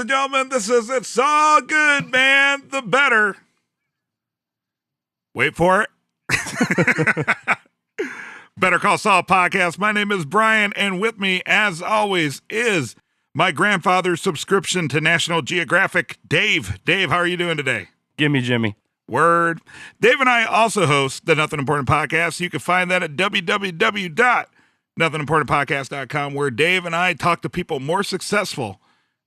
and gentlemen, this is It's All Good, Man, the Better. Wait for it. Better Call Saul podcast. My name is Brian, and with me, as always, is my grandfather's subscription to National Geographic, Dave. Dave, how are you doing today? Gimme, Jimmy. Word. Dave and I also host the Nothing Important Podcast. You can find that at www.nothingimportantpodcast.com, where Dave and I talk to people more successful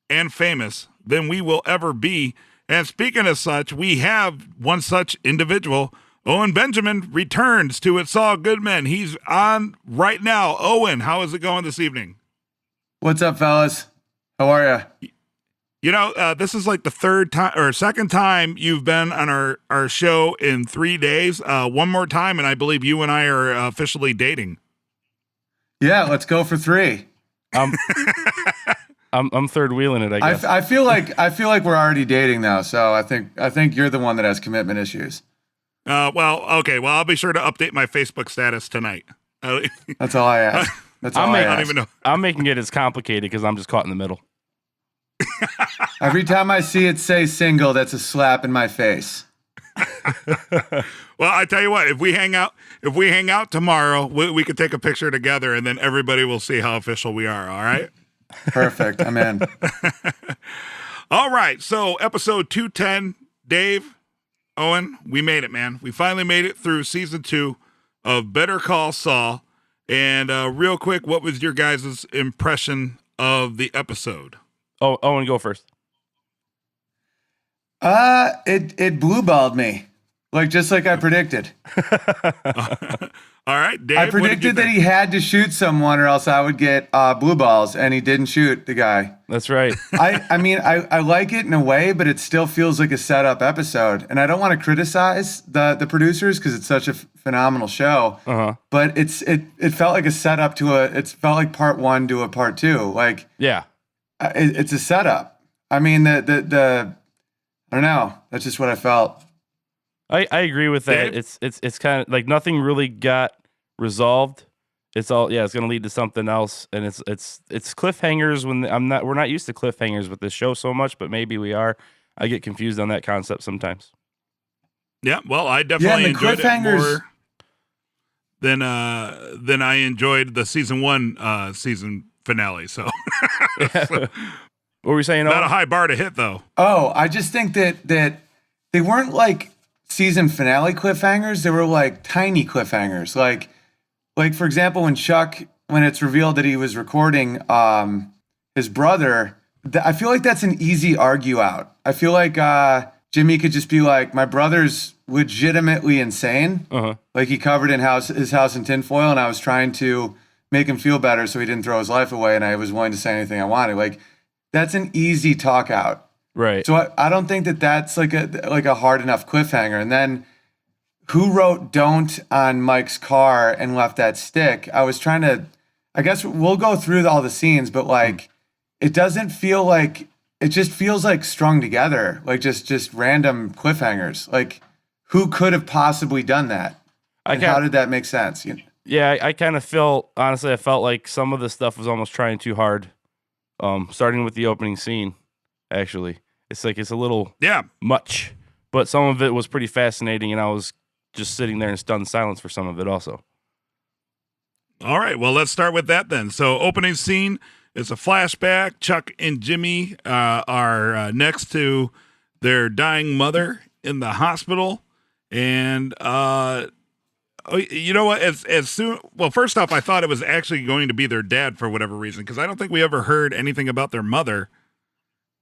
and famous than we will ever be. And speaking of such, we have one such individual. Owen Benjamin returns to It's All Good Men. He's on right now. Owen, how is it going this evening? What's up, fellas? How are you? You know, this is like the third time or second time you've been on our show in 3 days. One more time, and I believe you and I are officially dating. Yeah, let's go for 3. I'm third wheeling it, I guess. I feel like we're already dating now, so I think you're the one that has commitment issues. Well, okay. Well, I'll be sure to update my Facebook status tonight. That's all I ask. That's all I don't ask. even know. I'm making it as complicated because I'm just caught in the middle. Every time I see it say single, that's a slap in my face. Well, I tell you what, if we hang out tomorrow, we could take a picture together, and then everybody will see how official we are. All right. Perfect. I'm in. All right. So episode 210, Dave, Owen, we made it, man. We finally made it through season 2 of Better Call Saul. And real quick, what was your guys' impression of the episode? Oh, Owen, go first. It blue-balled me. Just like I predicted. All right, Dave. I predicted that he had to shoot someone or else I would get blue balls, and he didn't shoot the guy. That's right. I mean, I like it in a way, but it still feels like a setup episode. And I don't want to criticize the producers because it's such a phenomenal show. Uh-huh. But it felt like a setup it felt like part 1 to a part 2. Yeah. It's a setup. I mean, I don't know. That's just what I felt. I agree with that. Dave? It's kind of like nothing really got resolved. It's all it's going to lead to something else, and it's cliffhangers when we're not used to cliffhangers with this show so much, but maybe we are. I get confused on that concept sometimes. Yeah, well, I definitely enjoyed it more than I enjoyed the season 1 season finale. So, What were we saying? Not a high bar to hit, though. Oh, I just think that they weren't like season finale cliffhangers. They were like tiny cliffhangers. Like for example, when it's revealed that he was recording his brother, I feel like that's an easy argue out. I feel like Jimmy could just be like, my brother's legitimately insane. Uh-huh. Like he covered his house in tinfoil, and I was trying to make him feel better so he didn't throw his life away, and I was willing to say anything I wanted. Like that's an easy talk out. Right. So I don't think that's like a hard enough cliffhanger. And then who wrote "don't" on Mike's car and left that stick? I was trying to. I guess we'll go through all the scenes, but it doesn't feel like it. Just feels like strung together, like just random cliffhangers. Like who could have possibly done that? And how did that make sense? Yeah, I kind of felt honestly. I felt like some of the stuff was almost trying too hard. Starting with the opening scene, actually. It's like it's a little much, but some of it was pretty fascinating, and I was just sitting there in stunned silence for some of it also. All right, well, let's start with that then. So opening scene is a flashback. Chuck and Jimmy are next to their dying mother in the hospital, and you know what? Well, first off, I thought it was actually going to be their dad for whatever reason, because I don't think we ever heard anything about their mother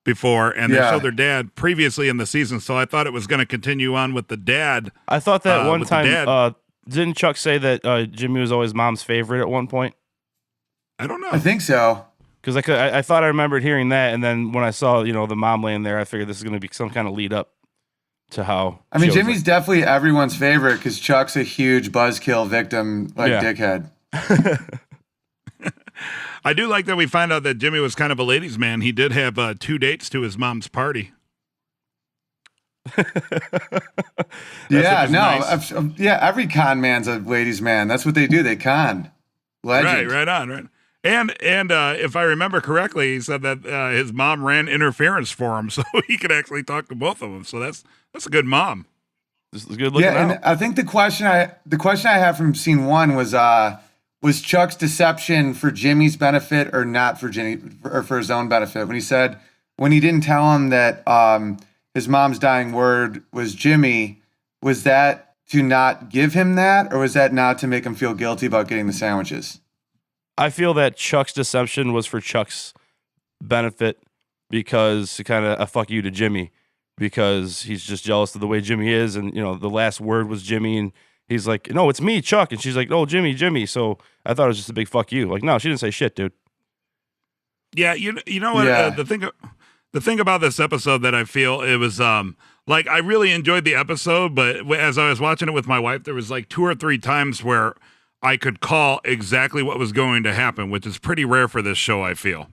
before, and they showed their dad previously in the season, so I thought it was going to continue on with the dad. I thought that one time, didn't Chuck say that Jimmy was always mom's favorite at one point? I don't know. I think so. Because I thought I remembered hearing that, and then when I saw the mom laying there, I figured this is going to be some kind of lead up to how. I mean, Jimmy's definitely everyone's favorite because Chuck's a huge buzzkill victim, dickhead. I do like that we find out that Jimmy was kind of a ladies' man. He did have 2 dates to his mom's party. Nice. Every con man's a ladies' man. That's what they do. They con. Legend. Right on. And if I remember correctly, he said that his mom ran interference for him, so he could actually talk to both of them. So that's a good mom. This is good looking out. And I think the question I have from scene one was Chuck's deception for Jimmy's benefit or not for Jimmy or for his own benefit? When he didn't tell him that his mom's dying word was Jimmy, was that to not give him that, or was that not to make him feel guilty about getting the sandwiches? I feel that Chuck's deception was for Chuck's benefit because to kind of a fuck you to Jimmy because he's just jealous of the way Jimmy is. And, the last word was Jimmy. And he's like, no, it's me, Chuck. And she's like, oh, Jimmy. So I thought it was just a big fuck you. Like, no, she didn't say shit, dude. Yeah, you know what? Yeah. The thing about this episode that I feel it was like I really enjoyed the episode, but as I was watching it with my wife, there was like 2 or 3 times where I could call exactly what was going to happen, which is pretty rare for this show, I feel.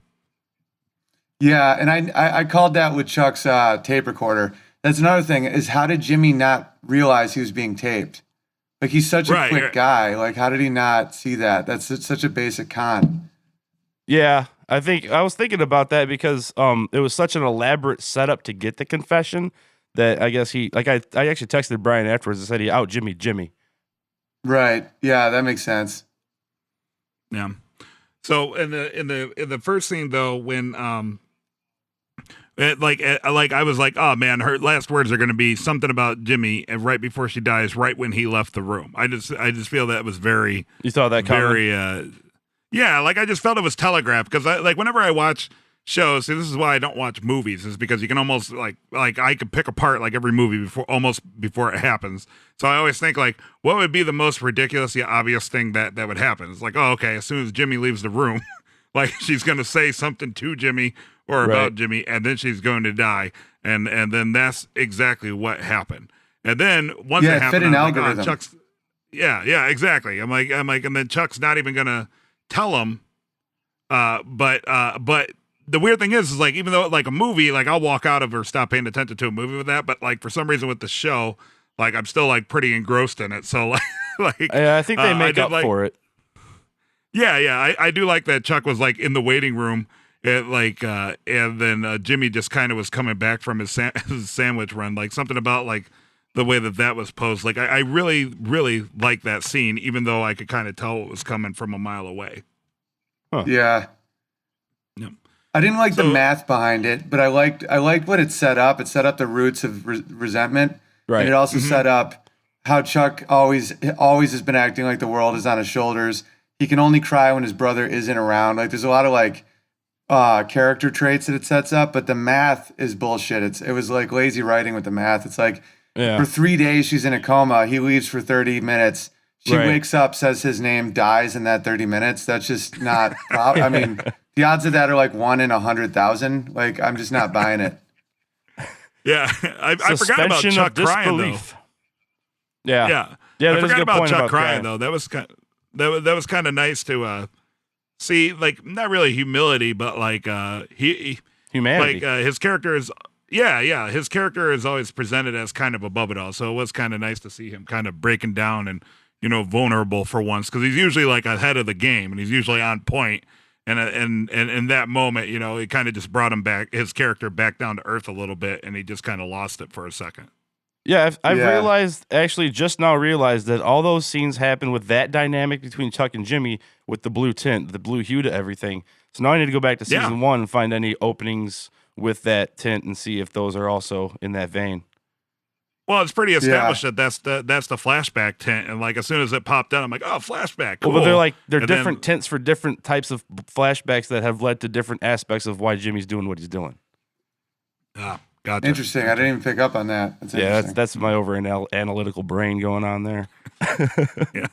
Yeah, and I called that with Chuck's tape recorder. That's another thing, is how did Jimmy not realize he was being taped? Like, he's such a quick guy. Like, how did he not see that? That's such a basic con. Yeah, I was thinking about that because it was such an elaborate setup to get the confession that I guess I actually texted Brian afterwards and said he out Jimmy. Right. Yeah, that makes sense. Yeah. So in the first scene though, when I was like, oh man, her last words are going to be something about Jimmy, and right before she dies, right when he left the room. I just feel that was very. You saw that coming? Very. Yeah, like I just felt it was telegraphed because whenever I watch shows, see, this is why I don't watch movies, is because you can almost like I could pick apart like every movie before it happens. So I always think like, what would be the most ridiculous, obvious thing that would happen? It's like, oh, okay, as soon as Jimmy leaves the room, like she's gonna say something to Jimmy or about Jimmy, and then she's going to die, and then that's exactly what happened. And then once it happened, fit an algorithm. Like, oh, Chuck's, yeah, exactly. I'm like, and then Chuck's not even gonna tell him, but the weird thing is like, even though like a movie, like I'll walk out of or stop paying attention to a movie with that, but like for some reason with the show, like I'm still like pretty engrossed in it. So like I think they make up for it. Yeah, I do like that Chuck was like in the waiting room, and then Jimmy just kind of was coming back from his sandwich run, like something about like the way that was posed. Like I really, really like that scene, even though I could kind of tell it was coming from a mile away. Huh. Yeah. Yeah. I didn't like the math behind it, but I liked what it set up. It set up the roots of resentment, right? And it also set up how Chuck always has been acting like the world is on his shoulders. He can only cry when his brother isn't around. Like there's a lot of like character traits that it sets up, but the math is bullshit. It was like lazy writing with the math. It's like for 3 days she's in a coma. He leaves for 30 minutes. She wakes up, says his name, dies in that 30 minutes. That's just not. I mean, the odds of that are like 1 in 100,000. Like, I'm just not buying it. Yeah, I forgot about Chuck crying though. Yeah. I forgot about Chuck crying though. That was kind of nice to see. Like, not really humility, but like humanity. Like his character is. Yeah. His character is always presented as kind of above it all. So it was kind of nice to see him kind of breaking down and, vulnerable for once, because he's usually like ahead of the game and he's usually on point. And in that moment, it kind of just brought his character back down to earth a little bit, and he just kind of lost it for a second. Yeah, I've just now realized that all those scenes happen with that dynamic between Chuck and Jimmy with the blue tint, the blue hue to everything. So now I need to go back to season 1 and find any openings with that tint and see if those are also in that vein. Well, it's pretty established that that's the flashback tint, and like as soon as it popped out, I'm like, oh, flashback. Cool. Well, but they're different tints for different types of flashbacks that have led to different aspects of why Jimmy's doing what he's doing. Ah, gotcha. Interesting. I didn't even pick up on that. That's my over analytical brain going on there. Yeah.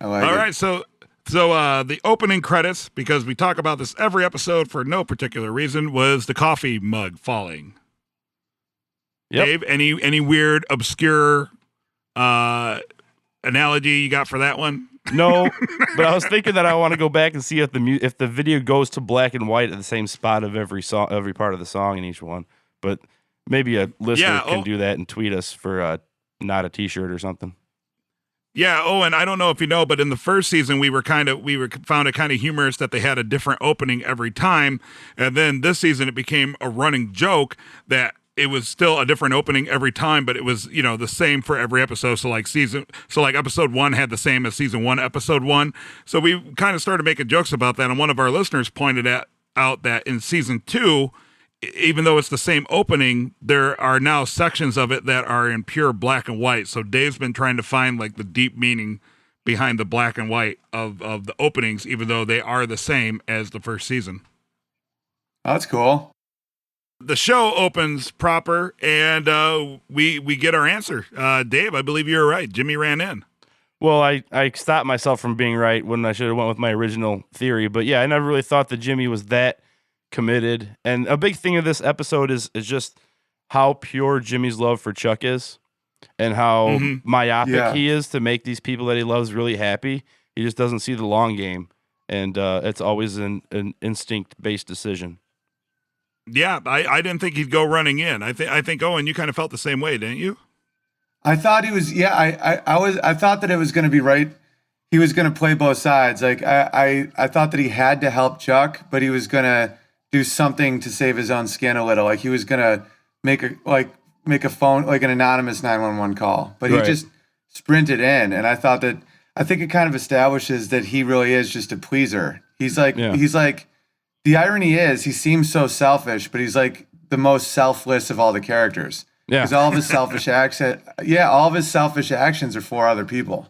I like All it. right, so the opening credits, because we talk about this every episode for no particular reason, was the coffee mug falling. Yep. Dave, any weird, obscure analogy you got for that one? No, but I was thinking that I want to go back and see if the video goes to black and white at the same spot of every part of the song in each one. But maybe a listener can do that and tweet us for not a T-shirt or something. Yeah, Owen, I don't know if you know, but in the first season we found it kind of humorous that they had a different opening every time, and then this season it became a running joke that it was still a different opening every time, but it was, the same for every episode. So like episode 1 had the same as season 1 episode 1. So we kind of started making jokes about that, and one of our listeners pointed out that in season 2, even though it's the same opening, there are now sections of it that are in pure black and white. So Dave's been trying to find like the deep meaning behind the black and white of the openings, even though they are the same as the first season. Oh, that's cool. The show opens proper, and we get our answer. Dave, I believe you were right. Jimmy ran in. Well, I stopped myself from being right when I should have went with my original theory. But yeah, I never really thought that Jimmy was that committed. And a big thing of this episode is just how pure Jimmy's love for Chuck is, and how myopic he is to make these people that he loves really happy. He just doesn't see the long game, and it's always an instinct-based decision. Yeah, I didn't think he'd go running in. I think Owen, you kind of felt the same way, didn't you? I thought he was. Yeah, I thought that it was going to be right. He was going to play both sides. Like I thought that he had to help Chuck, but he was going to do something to save his own skin a little. Like he was going to make a phone, like an anonymous 911 call, but he just sprinted in. And I think it kind of establishes that he really is just a pleaser. He's like, the irony is he seems so selfish, but he's like the most selfless of all the characters. Yeah. Because all of his selfish actions are for other people.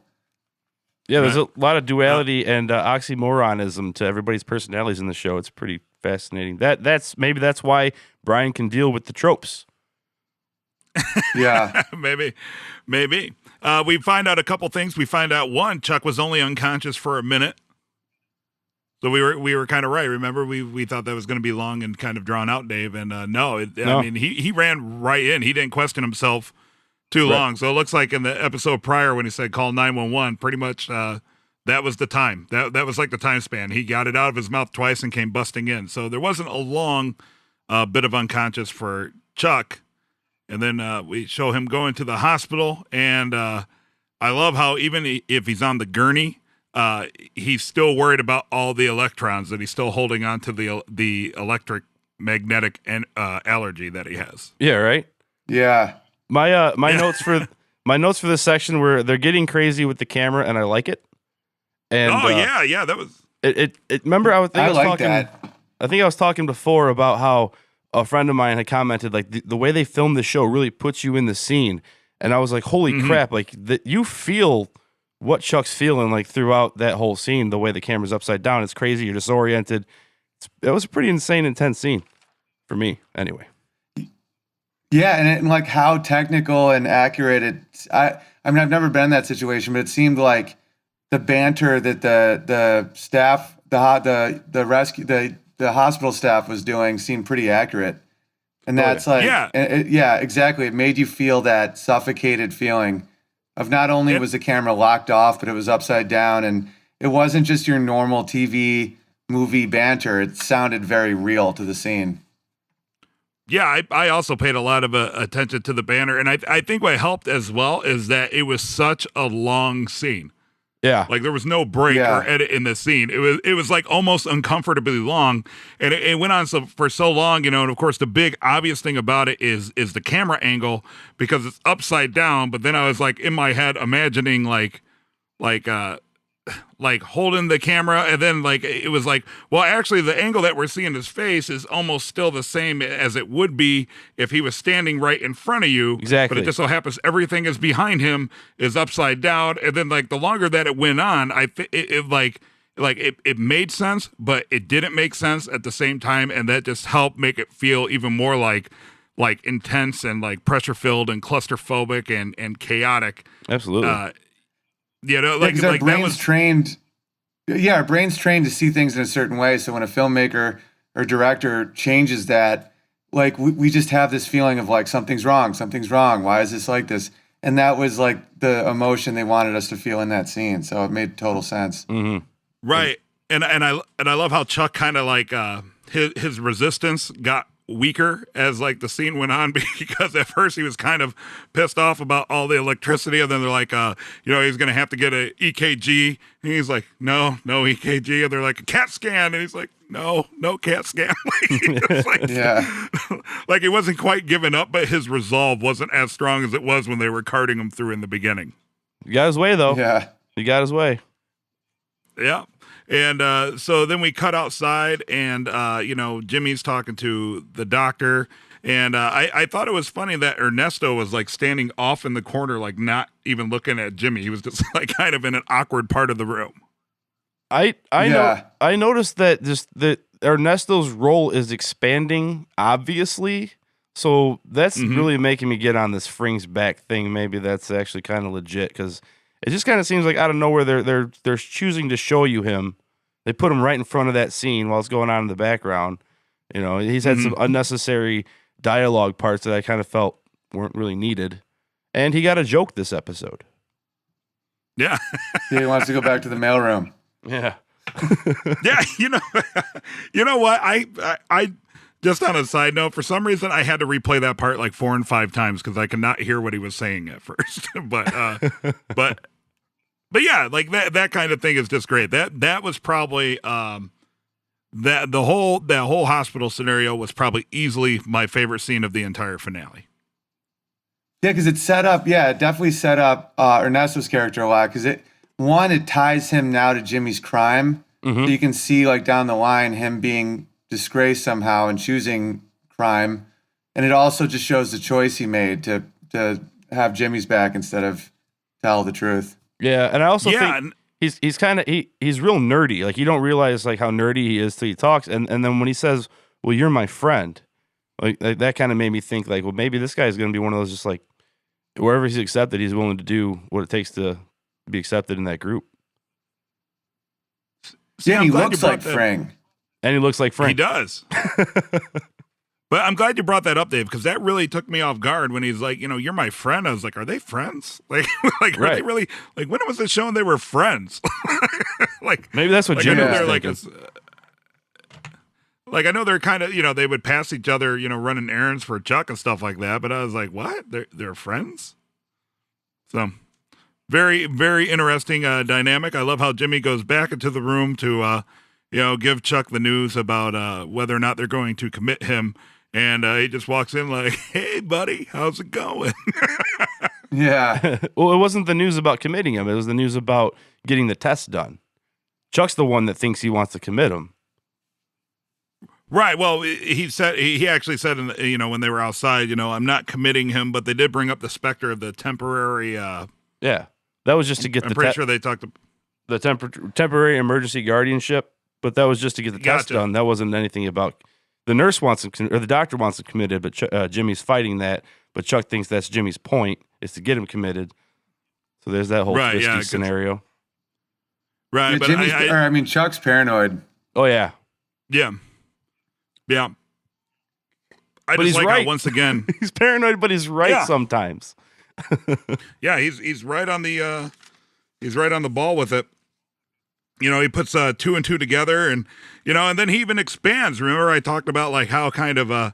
Yeah, there's a lot of duality and oxymoronism to everybody's personalities in the show. It's pretty fascinating. That's why Brian can deal with the tropes. Yeah, maybe. We find out a couple things. We find out one, Chuck was only unconscious for a minute, so we were kind of right. Remember, we thought that was going to be long and kind of drawn out, Dave. And no. I mean, he ran right in. He didn't question himself too long. So it looks like in the episode prior when he said call 911, pretty much that was the time. That was like the time span. He got it out of his mouth twice and came busting in. So there wasn't a long bit of unconscious for Chuck. And then we show him going to the hospital. And I love how even if he's on the gurney, he's still worried about all the electrons, that he's still holding on to the electric magnetic allergy that he has. Yeah, right? Yeah. My notes for this section were they're getting crazy with the camera, and I like it. And that was it. Remember, I think I was talking before about how a friend of mine had commented like the way they filmed the show really puts you in the scene, and I was like, holy crap! Like you feel what Chuck's feeling like throughout that whole scene. The way the camera's upside down, it's crazy. You're disoriented. It was a pretty insane, intense scene for me, anyway. Yeah, and like how technical and accurate I mean, I've never been in that situation, but it seemed like the banter that the staff, the rescue, the hospital staff was doing seemed pretty accurate. And that's exactly. It made you feel that suffocated feeling of not only was the camera locked off, but it was upside down, and it wasn't just your normal TV movie banter. It sounded very real to the scene. Yeah, I also paid a lot of attention to the banner, and I think what helped as well is that it was such a long scene. Yeah, like there was no break or edit in the scene. It was like almost uncomfortably long, and it went on for so long, And of course, the big obvious thing about it is the camera angle, because it's upside down. But then I was like in my head imagining like holding the camera, and then like it was like, well, actually the angle that we're seeing his face is almost still the same as it would be if he was standing right in front of you. Exactly. But it just so happens everything is behind him is upside down, and then like the longer that it went on, it made sense, but it didn't make sense at the same time, and that just helped make it feel even more like intense and like pressure filled and claustrophobic and chaotic. Absolutely. Because our brain's trained. Yeah, our brain's trained to see things in a certain way. So when a filmmaker or director changes that, like we just have this feeling of like something's wrong. Why is this like this? And that was like the emotion they wanted us to feel in that scene. So it made total sense. Mm-hmm. Right, and I love how Chuck kind of like his resistance got weaker as like the scene went on because at first he was kind of pissed off about all the electricity, and then they're like, he's gonna have to get a EKG, and he's like, no EKG, and they're like, a CAT scan, and he's like, no CAT scan. Like he wasn't quite giving up, but his resolve wasn't as strong as it was when they were carting him through in the beginning. He got his way though. Yeah, he got his way. Yeah. And so then we cut outside, and Jimmy's talking to the doctor, and I thought it was funny that Ernesto was like standing off in the corner, like not even looking at Jimmy. He was just like kind of in an awkward part of the room. I noticed that that Ernesto's role is expanding, obviously. So that's really making me get on this Frings back thing. Maybe that's actually kind of legit, because it just kind of seems like out of nowhere they're choosing to show you him. They put him right in front of that scene while it's going on in the background. He's had some unnecessary dialogue parts that I kind of felt weren't really needed. And he got a joke this episode. Yeah. He wants to go back to the mailroom. Yeah. Yeah, you know what? I just on a side note, for some reason I had to replay that part like 4 and 5 times because I could not hear what he was saying at first. But yeah, like that kind of thing is just great. That was probably that whole hospital scenario was probably easily my favorite scene of the entire finale. Yeah, because it definitely set up Ernesto's character a lot, because it ties him now to Jimmy's crime. So you can see like down the line him being disgraced somehow and choosing crime, and it also just shows the choice he made to have Jimmy's back instead of tell the truth. Yeah, and I also think he's real nerdy. Like, you don't realize like how nerdy he is till he talks, and then when he says, "Well, you're my friend," like that kind of made me think like, well, maybe this guy is going to be one of those just like wherever he's accepted, he's willing to do what it takes to be accepted in that group. See, he looks like Frank. And he looks like Frank. He does. But I'm glad you brought that up, Dave, because that really took me off guard when he's like, you're my friend. I was like, are they friends? Like, are they really, like, when was it shown they were friends? Like, maybe that's what Jimmy was thinking. Like, I know they're kind of, they would pass each other, running errands for Chuck and stuff like that. But I was like, what? They're friends? So, very, very interesting dynamic. I love how Jimmy goes back into the room to, give Chuck the news about whether or not they're going to commit him. And he just walks in like, hey, buddy, how's it going? Yeah. Well, it wasn't the news about committing him. It was the news about getting the test done. Chuck's the one that thinks he wants to commit him. Right. Well, he actually said, when they were outside, I'm not committing him, but they did bring up the specter of the temporary. Yeah. That was just to get I'm pretty sure they talked to the temporary emergency guardianship, but that was just to get the test done. That wasn't anything about the nurse wants him, or the doctor wants him committed, but Jimmy's fighting that. But Chuck thinks that's Jimmy's point, is to get him committed. So there's that whole twisty scenario. Right. Yeah, but Chuck's paranoid. Oh, yeah. Yeah. Yeah. But he's right. Once again, he's paranoid, but he's right sometimes. Yeah, he's right on the ball with it. He puts 2 and 2 together, and and then he even expands. Remember, I talked about like how kind of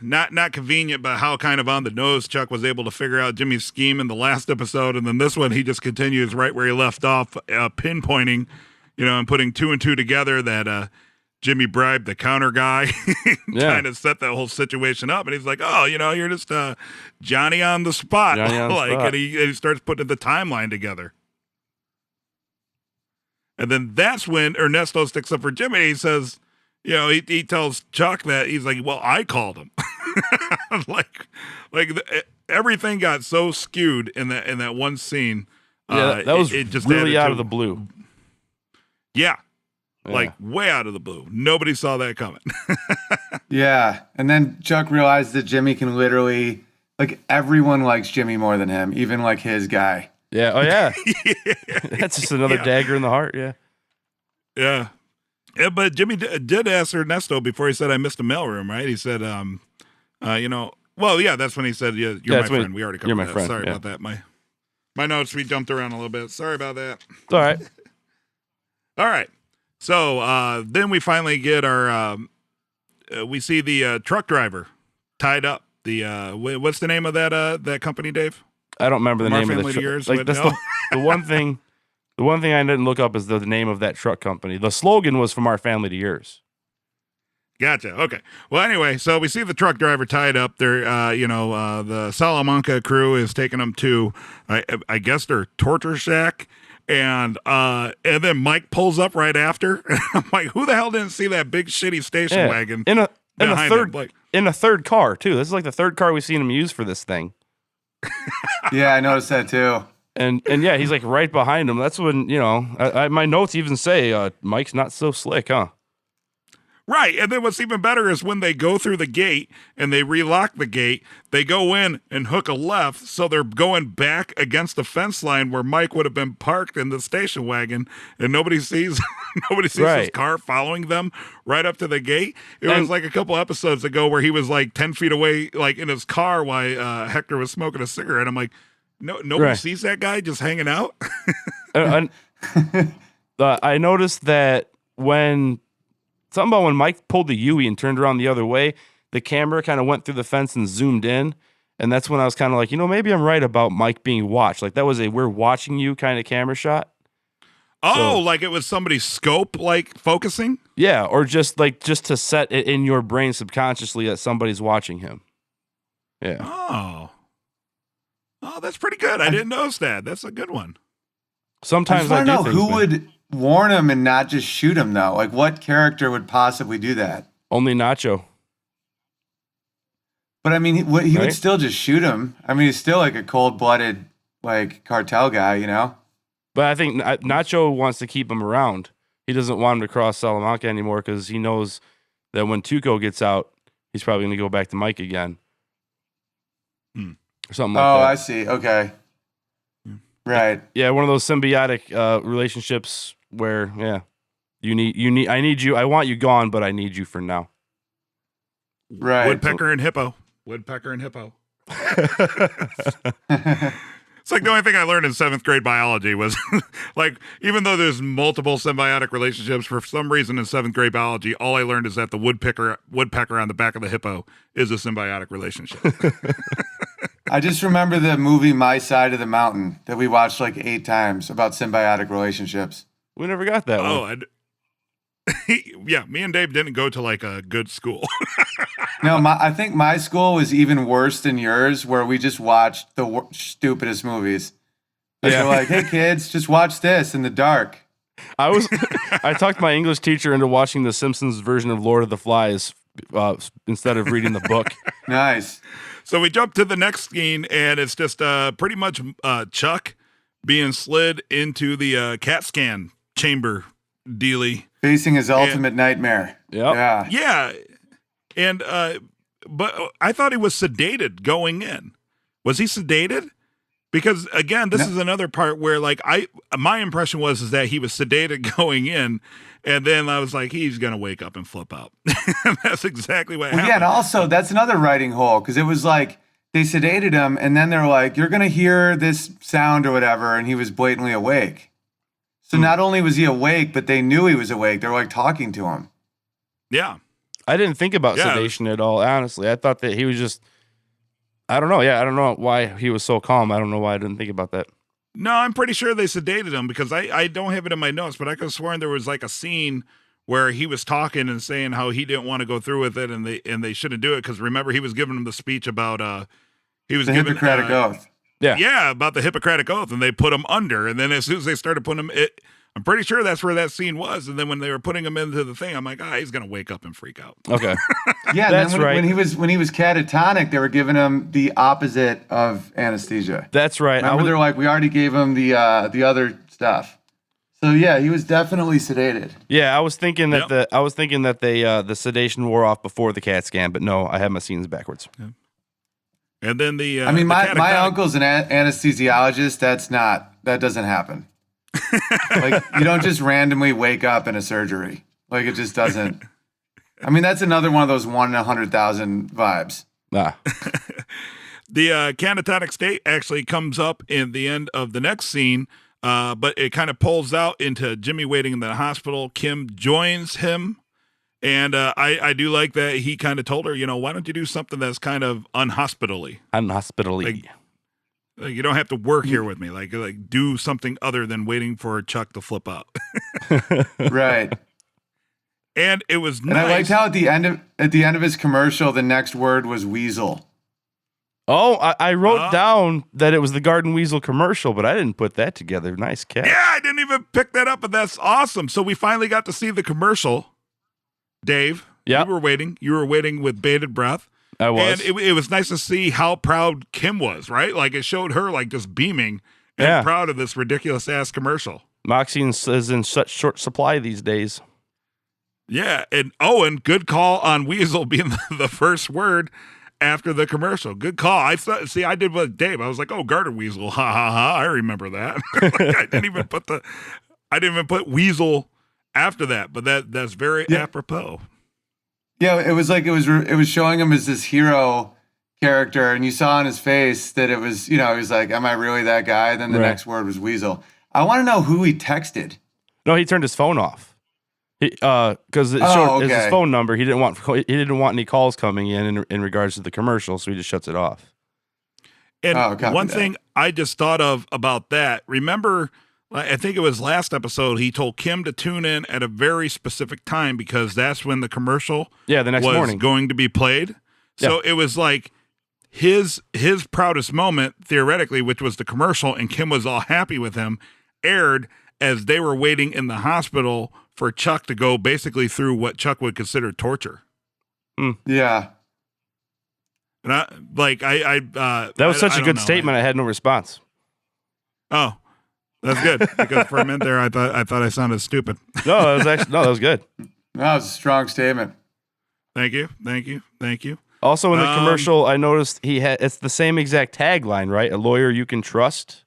not convenient, but how kind of on the nose Chuck was able to figure out Jimmy's scheme in the last episode, and then this one he just continues right where he left off, pinpointing, and putting 2 and 2 together that Jimmy bribed the counter guy, kind of set that whole situation up, and he's like, "Oh, you're just Johnny on the spot," and he starts putting the timeline together. And then that's when Ernesto sticks up for Jimmy. He says, he tells Chuck that he's like, well, I called him. Everything got so skewed in that one scene. Yeah, that was just really out of the blue. Yeah. Like way out of the blue. Nobody saw that coming. Yeah. And then Chuck realized that Jimmy can literally, like, everyone likes Jimmy more than him, even like his guy. Yeah. Oh, yeah. That's just another dagger in the heart. Yeah. Yeah. Yeah, but Jimmy did ask Ernesto before he said, I missed a mailroom, right? He said, well, yeah, that's when he said, you're my friend. We already covered that. Friend, Sorry about that. My notes, we jumped around a little bit. Sorry about that. It's all right. All right. So then we finally get our we see the truck driver tied up. The what's the name of that company, Dave? I don't remember the From Our name of Family the to Yours, Like but that's no. the one thing. The one thing I didn't look up is the name of that truck company. The slogan was "From Our Family to Yours." Gotcha. Okay. Well, anyway, so we see the truck driver tied up. They're, the Salamanca crew is taking them to, I guess, their torture shack. And then Mike pulls up right after. I'm like, who the hell didn't see that big shitty station wagon in a behind third him? Like, in a third car too. This is like the third car we've seen him use for this thing. Yeah, I noticed that too. And yeah, he's like right behind him. That's when my notes even say Mike's not so slick, huh? right. And then what's even better is when they go through the gate and they relock the gate, they go in and hook a left. So they're going back against the fence line where Mike would have been parked in the station wagon, and nobody sees his car following them right up to the gate. It was like a couple episodes ago where he was like 10 feet away, like in his car while Hector was smoking a cigarette. I'm like, nobody sees that guy just hanging out. I noticed that when Mike pulled the Yui and turned around the other way, the camera kind of went through the fence and zoomed in. And that's when I was kind of like, maybe I'm right about Mike being watched. Like that was a "we're watching you" kind of camera shot. Oh, like it was somebody's scope, like focusing? Yeah, or just to set it in your brain subconsciously that somebody's watching him. Yeah. Oh, that's pretty good. I didn't notice that. That's a good one. Sometimes I know who would warn him and not just shoot him though. Like what character would possibly do that? Only Nacho. But I mean, he would still just shoot him. I mean, he's still like a cold-blooded like cartel guy, But I think Nacho wants to keep him around. He doesn't want him to cross Salamanca anymore because he knows that when Tuco gets out, he's probably going to go back to Mike again. Or something like that. Oh, I see. Okay. Right. Yeah, one of those symbiotic relationships where, I need you. I want you gone, but I need you for now. Right. Woodpecker and hippo. It's like the only thing I learned in 7th grade biology was like, even though there's multiple symbiotic relationships, for some reason in 7th grade biology, all I learned is that the woodpecker on the back of the hippo is a symbiotic relationship. I just remember the movie My Side of the Mountain that we watched like 8 times about symbiotic relationships. We never got that one. Yeah, me and Dave didn't go to like a good school. No, I think my school was even worse than yours, where we just watched the stupidest movies. They're like, "Hey kids, just watch this in the dark." I talked my English teacher into watching the Simpsons version of Lord of the Flies instead of reading the book. Nice. So we jump to the next scene, and it's just pretty much Chuck being slid into the CAT scan chamber dealie. Facing his ultimate nightmare. Yep. Yeah. And, but I thought he was sedated going in. Was he sedated? Because again, this is another part where like my impression was that he was sedated going in. And then I was like, he's going to wake up and flip out. That's exactly what happened. Yeah. And also that's another writing hole. Cause it was like, they sedated him and then they're like, you're going to hear this sound or whatever. And he was blatantly awake. So not only was he awake, but they knew he was awake. They were like talking to him. Yeah. I didn't think about sedation at all, honestly. I thought that he was just, I don't know. Yeah, I don't know why he was so calm. I don't know why I didn't think about that. No, I'm pretty sure they sedated him because I don't have it in my notes, but I could have sworn there was like a scene where he was talking and saying how he didn't want to go through with it and they shouldn't do it because remember he was giving him the speech about he was giving Hippocratic Oath. Yeah, about the Hippocratic Oath, and they put him under, and then as soon as they started putting him, I'm pretty sure that's where that scene was. And then when they were putting him into the thing, I'm like, he's gonna wake up and freak out. Okay, yeah, that's right. When he was catatonic, they were giving him the opposite of anesthesia. That's right. Remember, they're like, we already gave him the other stuff. So yeah, he was definitely sedated. Yeah, I was thinking that the sedation wore off before the CAT scan, but no, I have my scenes backwards. Yeah. And then my uncle's an anesthesiologist. That doesn't happen. Like you don't just randomly wake up in a surgery. Like it just doesn't. I mean, that's another one of those 1 in 100,000 vibes. Nah. The catatonic state actually comes up in the end of the next scene, but it kind of pulls out into Jimmy waiting in the hospital. Kim joins him. And I do like that he kind of told her, why don't you do something that's kind of unhospitally? Unhospitally. Like you don't have to work here with me. Like do something other than waiting for Chuck to flip out. Right. And it was And nice. I liked how at the end of his commercial, the next word was weasel. Oh, I wrote down that it was the Garden Weasel commercial, but I didn't put that together. Nice catch. Yeah, I didn't even pick that up, but that's awesome. So we finally got to see the commercial. Dave, yeah, you were waiting with bated breath. I was. And it was nice to see how proud Kim was, right? Like it showed her like just beaming and proud of this ridiculous ass commercial. Moxie is in such short supply these days. Yeah, and Owen, good call on weasel being the first word after the commercial. Good call. I did with Dave. I was like, oh, garter weasel, ha ha ha. I remember that. Like, I didn't even put weasel after that, but that's very apropos. Yeah, it was showing him as this hero character, and you saw on his face that it was, he was like, am I really that guy? Then the next word was weasel. I want to know who he texted. No, he turned his phone off. Because it showed his phone number. He didn't want any calls coming in regards to the commercial, so he just shuts it off. And one thing I just thought of about that, remember, I think it was last episode, he told Kim to tune in at a very specific time because that's when the commercial the next morning going to be played. So it was like his proudest moment, theoretically, which was the commercial, and Kim was all happy with him, aired as they were waiting in the hospital for Chuck to go basically through what Chuck would consider torture. Yeah. And that was such a good statement. I had no response. Oh, that's good because for a minute there, I thought I sounded stupid. No, that was good. That was a strong statement. Thank you. Also in the commercial, I noticed it's the same exact tagline, right? A lawyer you can trust,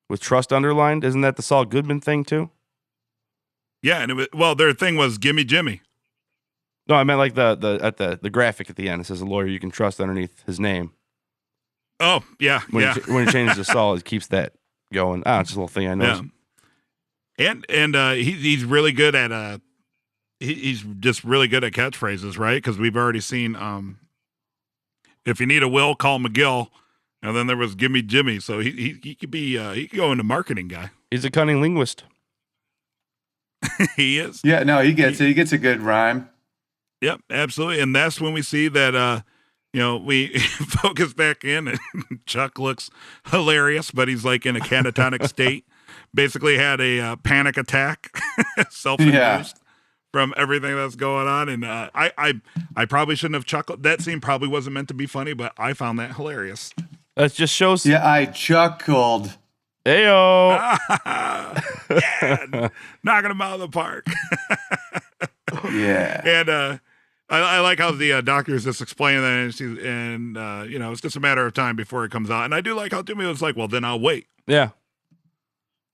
with trust underlined. Isn't that the Saul Goodman thing too? Yeah, and their thing was "Gimme Jimmy." No, I meant like the graphic at the end. It says a lawyer you can trust underneath his name. Oh yeah, when he changes to Saul, it keeps that going. It's just a little thing I noticed. Yeah. And he's really good at he's just really good at catchphrases, right? Because we've already seen if you need a will, call McGill, and then there was "Gimme Jimmy." So he could be he could go into marketing guy. He's a cunning linguist. He is. Yeah, no, he gets it. He gets a good rhyme. Yep, absolutely. And that's when we see that, we focus back in and Chuck looks hilarious, but he's like in a catatonic state. Basically had a panic attack, self-induced from everything that's going on. And I probably shouldn't have chuckled. That scene probably wasn't meant to be funny, but I found that hilarious. That just shows. Yeah, I chuckled. Heyo. Yeah, knocking him out of the park. Yeah. And I like how the doctor is just explaining that, and it's just a matter of time before it comes out. And I do like how Jimmy was like, well, then I'll wait. Yeah.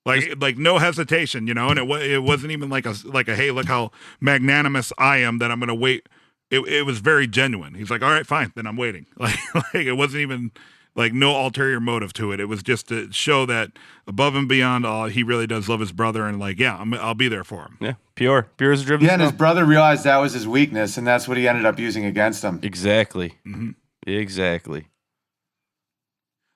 Like no hesitation, and it wasn't even like a hey, look how magnanimous I am that I'm going to wait. It was very genuine. He's like, all right, fine, then I'm waiting. Like it wasn't even like no ulterior motive to it. It was just to show that above and beyond all, he really does love his brother, and like, I'll be there for him. Yeah, pure as a driven. Yeah, and his brother realized that was his weakness, and that's what he ended up using against him. Exactly. Mm-hmm. Exactly.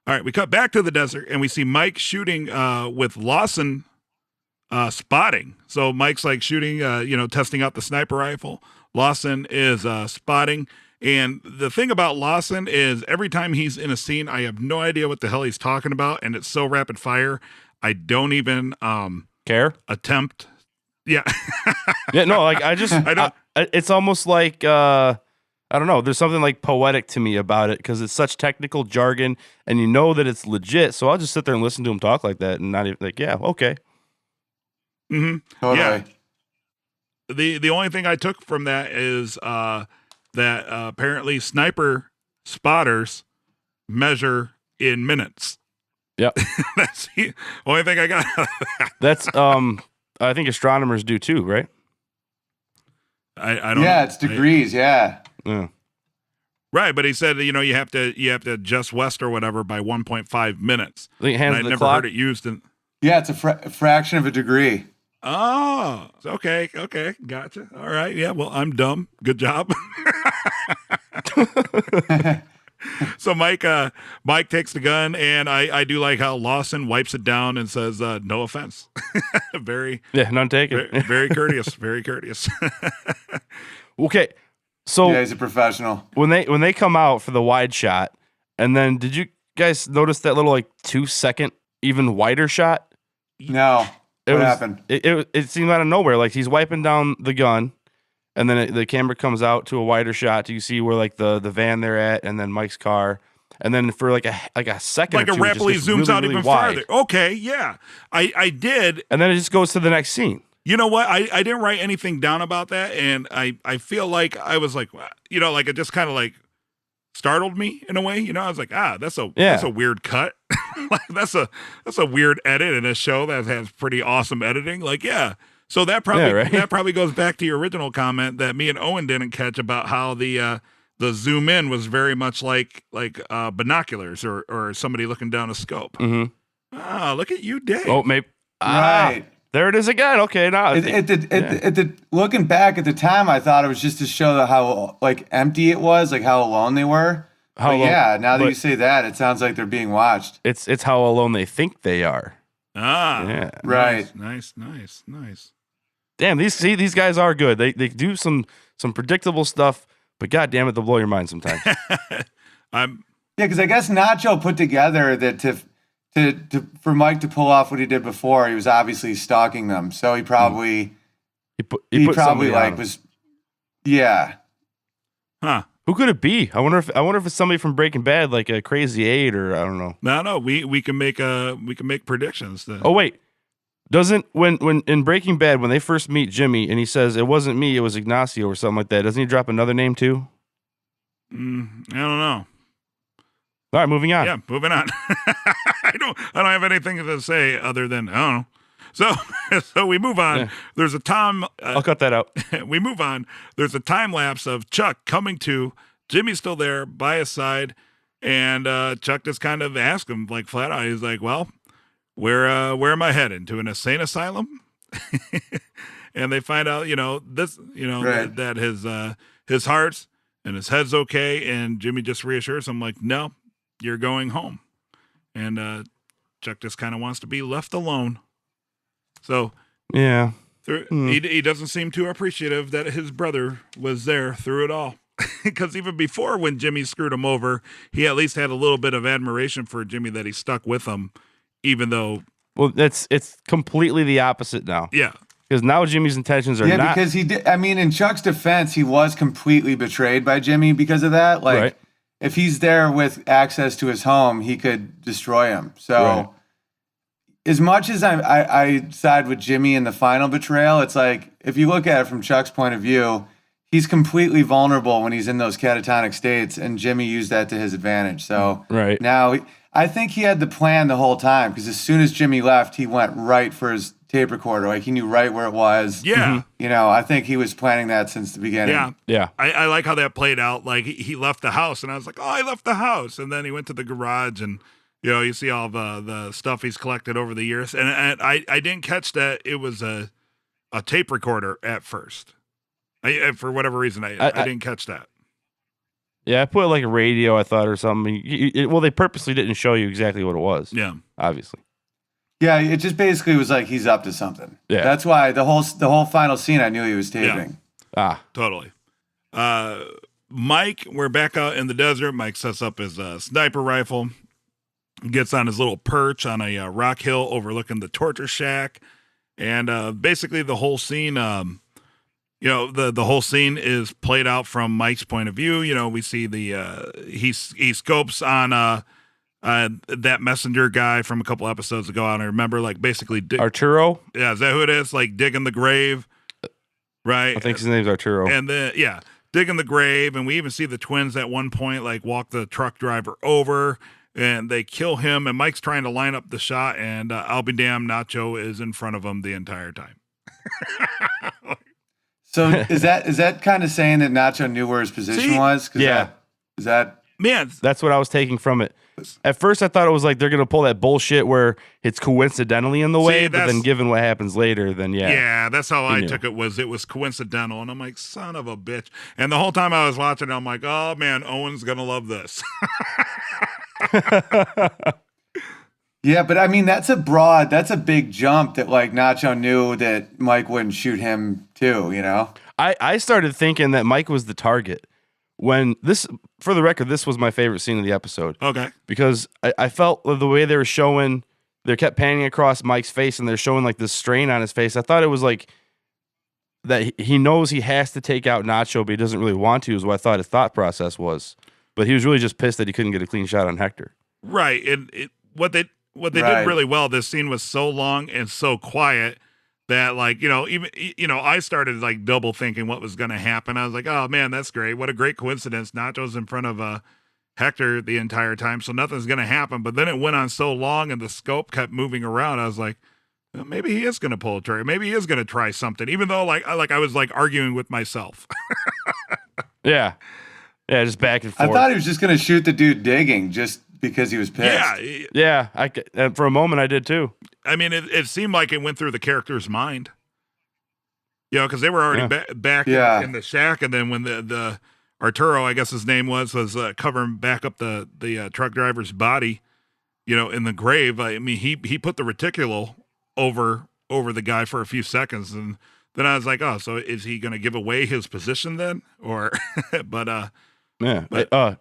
All right, we cut back to the desert, and we see Mike shooting with Lawson spotting. So Mike's like shooting, testing out the sniper rifle. Lawson is spotting. And the thing about Lawson is every time he's in a scene, I have no idea what the hell he's talking about, and it's so rapid fire, I don't even care attempt. Yeah. Yeah. No, like I don't. It's almost like I don't know. There's something like poetic to me about it because it's such technical jargon, and you know that it's legit. So I'll just sit there and listen to him talk like that, and not even like, yeah, okay. Mm-hmm. Totally. Yeah. The only thing I took from that is that apparently sniper spotters measure in minutes. Yep. That's the only thing I got out of that. That's I think astronomers do too, right? I don't know. Yeah, it's degrees, yeah. Right, but he said you have to adjust west or whatever by 1.5 minutes. I think hands I the never clock. heard it used in. Yeah, it's a fraction of a degree. Oh, okay, gotcha. All right, yeah. Well, I'm dumb. Good job. So Mike takes the gun, and I do like how Lawson wipes it down and says, "No offense." None taken. Very courteous. Very courteous. Okay, so Yeah, he's a professional. When they come out for the wide shot, and then did you guys notice that little 2-second even wider shot? No. What happened? It seemed out of nowhere. Like he's wiping down the gun, and then the camera comes out to a wider shot. You see where the van they're at, and then Mike's car, and then for a second, like a rapidly zooms out even farther. Okay, yeah, I did, and then it just goes to the next scene. You know what? I didn't write anything down about that, and I feel like I was like, it just kind of startled me in a way. I was like, that's a weird cut. That's a weird edit in a show that has pretty awesome editing. So that probably goes back to your original comment that me and Owen didn't catch about how the zoom in was very much like binoculars or somebody looking down a scope. Mm-hmm. Look at you, Dave. Oh, maybe right. There it is again. Okay, now looking back at the time, I thought it was just to show how empty it was, how alone they were. Now that you say that, it sounds like they're being watched. It's how alone they think they are. Yeah. Right. Nice. Damn, these guys are good. They do some predictable stuff, but god damn it, they'll blow your mind sometimes. Because I guess Nacho put together that for Mike to pull off what he did before, he was obviously stalking them. So he probably he probably was. Yeah. Huh. Who could it be? I wonder if it's somebody from Breaking Bad, like a Crazy 8, or I don't know. No, we can make predictions. Oh wait, doesn't when in Breaking Bad when they first meet Jimmy and he says it wasn't me, it was Ignacio or something like that. Doesn't he drop another name too? I don't know. All right, moving on. Yeah, moving on. I don't have anything to say other than I don't know. So we move on. Yeah. There's a time. I'll cut that out. We move on. There's a time lapse of Chuck coming to. Jimmy's still there by his side, and Chuck just kind of asks him flat out. He's like, "Well, where am I heading? To an insane asylum?" And they find out, right. that his heart's and his head's okay, and Jimmy just reassures him no, you're going home, and Chuck just kind of wants to be left alone. So yeah, he doesn't seem too appreciative that his brother was there through it all. Because even before when Jimmy screwed him over, he at least had a little bit of admiration for Jimmy that he stuck with him, even though. Well, it's completely the opposite now. Yeah. Because now Jimmy's intentions are not. Yeah, because he did. I mean, in Chuck's defense, he was completely betrayed by Jimmy because of that. Right. If he's there with access to his home, he could destroy him. So. Right. As much as I side with Jimmy in the final betrayal, it's if you look at it from Chuck's point of view, he's completely vulnerable when he's in those catatonic states, and Jimmy used that to his advantage. So right. Now I think he had the plan the whole time because as soon as Jimmy left, he went right for his tape recorder. He knew right where it was. Yeah. I think he was planning that since the beginning. Yeah. I like how that played out. He left the house, and I was like, oh, I left the house. And then he went to the garage and you see all the stuff he's collected over the years, and I didn't catch that it was a tape recorder at first. For whatever reason, I didn't catch that. Yeah, I put a radio, I thought, or something. Well, they purposely didn't show you exactly what it was. Yeah, obviously. Yeah, it just basically was he's up to something. Yeah, that's why the whole final scene, I knew he was taping. Yeah. Totally. Mike, we're back out in the desert. Mike sets up his sniper rifle. Gets on his little perch on a rock hill overlooking the torture shack, and basically the whole scene, the whole scene is played out from Mike's point of view. We see he scopes on that messenger guy from a couple episodes ago. I don't remember, basically Arturo. Yeah, is that who it is? Digging the grave, right? I think his name's Arturo. And then digging the grave, and we even see the twins at one point walk the truck driver over. And they kill him, and Mike's trying to line up the shot, and I'll be damned, Nacho is in front of him the entire time. So is that kind of saying that Nacho knew where his position was? Yeah. Is that Man, That's what I was taking from it. At first, I thought it was like they're gonna pull that bullshit where it's coincidentally in the way, but then given what happens later, then yeah, that's how I took it. It was coincidental, and I'm like, son of a bitch. And the whole time I was watching, I'm like, oh man, Owen's gonna love this. Yeah, but I mean that's a big jump that like Nacho knew that Mike wouldn't shoot him too. You know, I started thinking that Mike was the target. When this, for the record, this was my favorite scene of the episode. Okay. Because I felt the way they were showing, they kept panning across Mike's face and they're showing like this strain on his face. I thought it was like that he knows he has to take out Nacho, but he doesn't really want to, is what I thought his thought process was. But he was really just pissed that he couldn't get a clean shot on Hector. Right. And what they did really well, this scene was so long and so quiet that, like, even I started like double thinking what was going to happen. I was like, oh man, that's great. What a great coincidence. Nacho's in front of Hector the entire time, so nothing's going to happen. But then it went on so long and the scope kept moving around. I was like, well, maybe he is going to pull a trigger. Maybe he is going to try something, even though I was like arguing with myself. Yeah, just back and forth. I thought he was just going to shoot the dude digging just because he was pissed. Yeah. And for a moment I did too. I mean, it seemed like it went through the character's mind, because they were already back in the shack, and then when the Arturo, I guess his name was covering back up the truck driver's body, in the grave. I mean, he put the reticule over the guy for a few seconds, and then I was like, oh, so is he going to give away his position then, or? But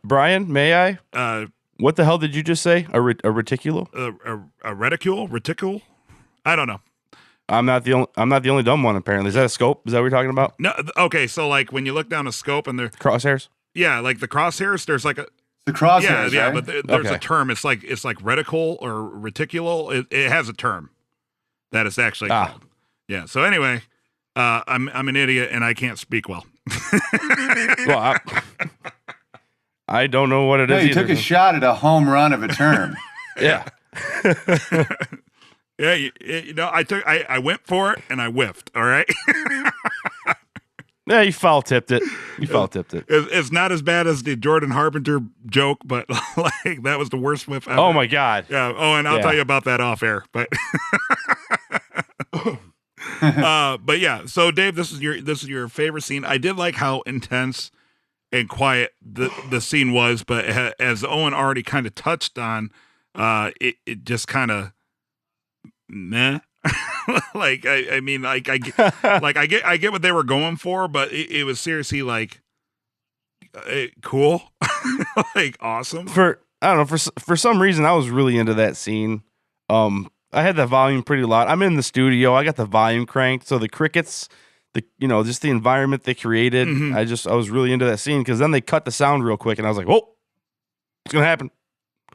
Brian, may I? What the hell did you just say? A reticule? A reticule? I don't know. I'm not the only dumb one, apparently. Is that a scope? Is that what you're talking about? No. Okay. So like when you look down a scope and crosshairs. Yeah, like the crosshairs. There's like the crosshairs. Yeah, right? but there's a term. It's like reticle or reticule. It has a term that it's actually called. Yeah. So anyway, I'm an idiot and I can't speak well. Well, I don't know what it is. You took a shot at a home run of a term. Yeah. Yeah, I went for it and I whiffed. All right. Yeah, you foul tipped it. It's not as bad as the Jordan Harbinger joke, but like that was the worst whiff ever. Oh my God. Yeah. Oh, and I'll tell you about that off air. But but yeah. So Dave, this is your favorite scene. I did like how intense and quiet the scene was, but as Owen already kind of touched on, it just kind of meh. Like I mean, like I get what they were going for, but it was seriously like cool, like awesome. I don't know, for some reason I was really into that scene. I had the volume pretty loud. I'm in the studio. I got the volume cranked, so the crickets. Just the environment they created. Mm-hmm. I was really into that scene because then they cut the sound real quick and I was like, whoa, it's going to happen.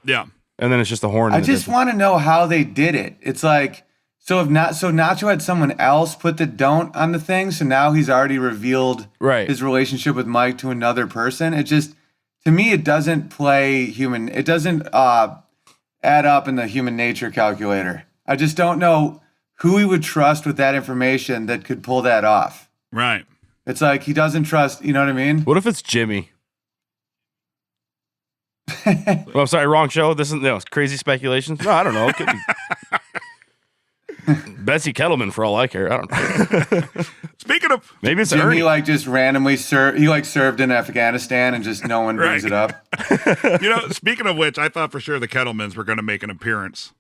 Yeah. And then it's just a horn. I just want to know how they did it. It's like, so Nacho had someone else put the don't on the thing. So now he's already revealed his relationship with Mike to another person. It just, to me, it doesn't play human. It doesn't add up in the human nature calculator. I just don't know who he would trust with that information that could pull that off. Right. It's like he doesn't trust, you know what I mean? What if it's Jimmy? Oh, I'm sorry, wrong show. This is crazy speculations. No, I don't know. It could be Betsy Kettleman for all I care. I don't know. Speaking of, maybe it's Jimmy, Ernie. like just randomly served in Afghanistan and just no one brings it up. Speaking of which, I thought for sure the Kettlemans were going to make an appearance.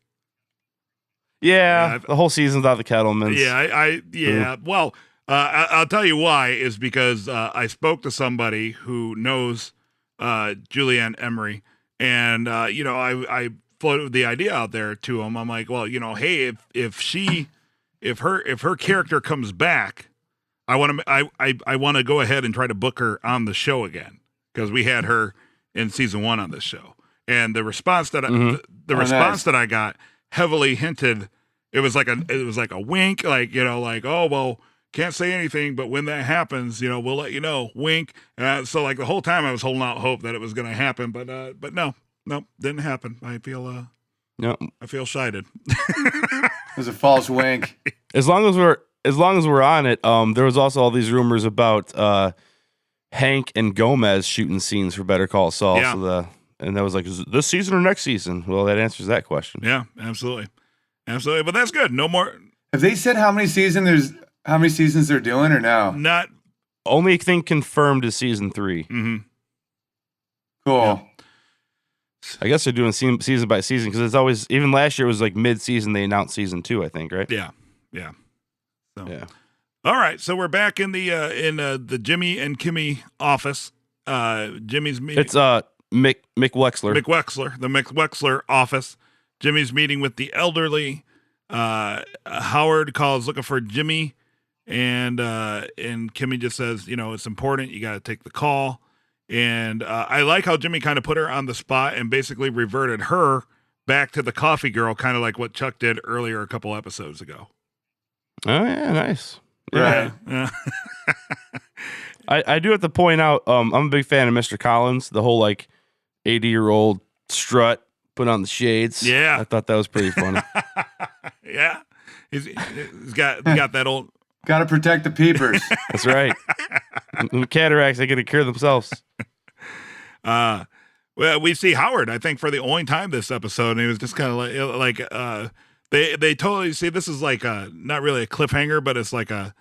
Yeah, the whole season's out the Kettlemans. Yeah. Well, I'll tell you why is because I spoke to somebody who knows Julianne Emery, and I floated the idea out there to him. I'm like, well, hey, if her character comes back, I want to go ahead and try to book her on the show again because we had her in season 1 on this show, and the response that that I got heavily hinted. It was like a wink, like oh well, can't say anything, but when that happens, we'll let you know. Wink. So like the whole time I was holding out hope that it was going to happen, but no, didn't happen. I feel shited. It was a false wink. As long as we're on it, there was also all these rumors about Hank and Gomez shooting scenes for Better Call Saul. Yeah. And that was like, is it this season or next season? Well, that answers that question. Yeah, absolutely. Absolutely. But that's good. No more. Have they said how many seasons they're doing or no? Not. Only thing confirmed is season 3. Mm-hmm. Cool. Yeah. I guess they're doing season by season because it's always, even last year it was like mid-season they announced season 2, I think, right? Yeah. Yeah. So. Yeah. All right. So we're back in the Jimmy and Kimmy office. Jimmy's meeting. It's Mick Wexler. The Mick Wexler office. Jimmy's meeting with the elderly. Howard calls looking for Jimmy, and Kimmy just says, it's important. You got to take the call. And I like how Jimmy kind of put her on the spot and basically reverted her back to the coffee girl, kind of like what Chuck did earlier a couple episodes ago. Oh yeah, nice. Right. Yeah. I do have to point out, I'm a big fan of Mr. Collins, the whole like 80-year-old strut, put on the shades. Yeah. I thought that was pretty funny. Yeah. He's got that old. Got to protect the peepers. That's right. Cataracts, they get to cure themselves. Well, we see Howard, I think, for the only time this episode, and he was just kind of like they totally see this is like not really a cliffhanger, but it's like a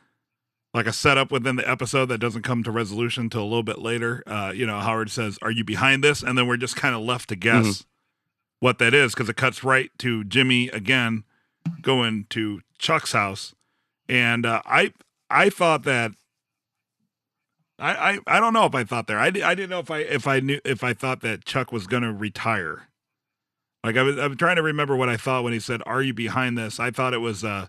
setup within the episode that doesn't come to resolution until a little bit later. Howard says, "Are you behind this?" And then we're just kind of left to guess what that is because it cuts right to Jimmy again going to Chuck's house, and I thought that. I don't know if I thought there. I didn't know if I thought that Chuck was going to retire. Like I'm trying to remember what I thought when he said, "Are you behind this?" I thought it was going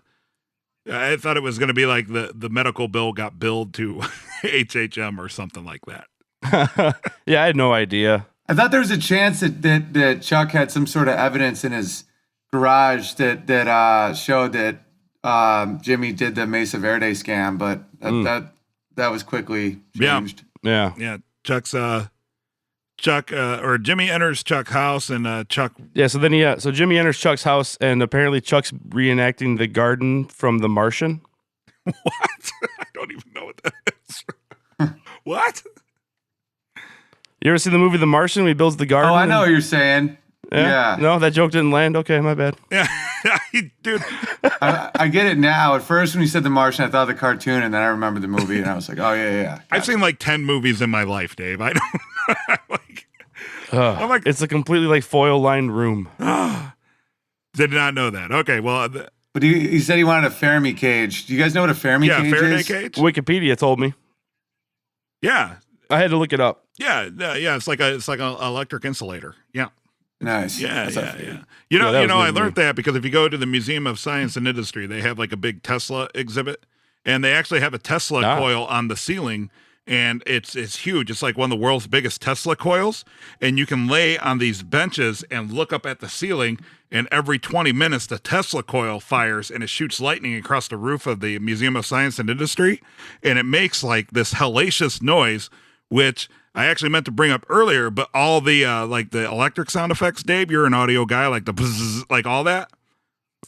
to be like the medical bill got billed to HHM or something like that. Yeah, I had no idea. I thought there was a chance that Chuck had some sort of evidence in his garage that showed that Jimmy did the Mesa Verde scam, but that was quickly changed. Yeah. Chuck or Jimmy enters Chuck's house and Chuck. Yeah. So Jimmy enters Chuck's house and apparently Chuck's reenacting the garden from The Martian. What? I don't even know what that is. What? You ever seen the movie The Martian when he builds the garden? Oh, I know what you're saying. Yeah. No, that joke didn't land. Okay, my bad. Yeah, dude. I get it now. At first, when you said The Martian, I thought of the cartoon, and then I remembered the movie, and I was like, oh, yeah. I've seen like 10 movies in my life, Dave. I don't I'm like, it's a completely like foil-lined room. Did not know that. Okay, well. But he said he wanted a Fermi cage. Do you guys know what a Fermi cage is? Faraday cage? Wikipedia told me. Yeah. I had to look it up. Yeah. It's like an electric insulator. Yeah. Nice. Yeah. Yeah, I learned that because if you go to the Museum of Science and Industry, they have like a big Tesla exhibit, and they actually have a Tesla coil on the ceiling, and it's huge. It's like one of the world's biggest Tesla coils, and you can lay on these benches and look up at the ceiling, and every 20 minutes the Tesla coil fires and it shoots lightning across the roof of the Museum of Science and Industry, and it makes like this hellacious noise, which I actually meant to bring up earlier, but all the like the electric sound effects, Dave, you're an audio guy, like the bzzz, like all that.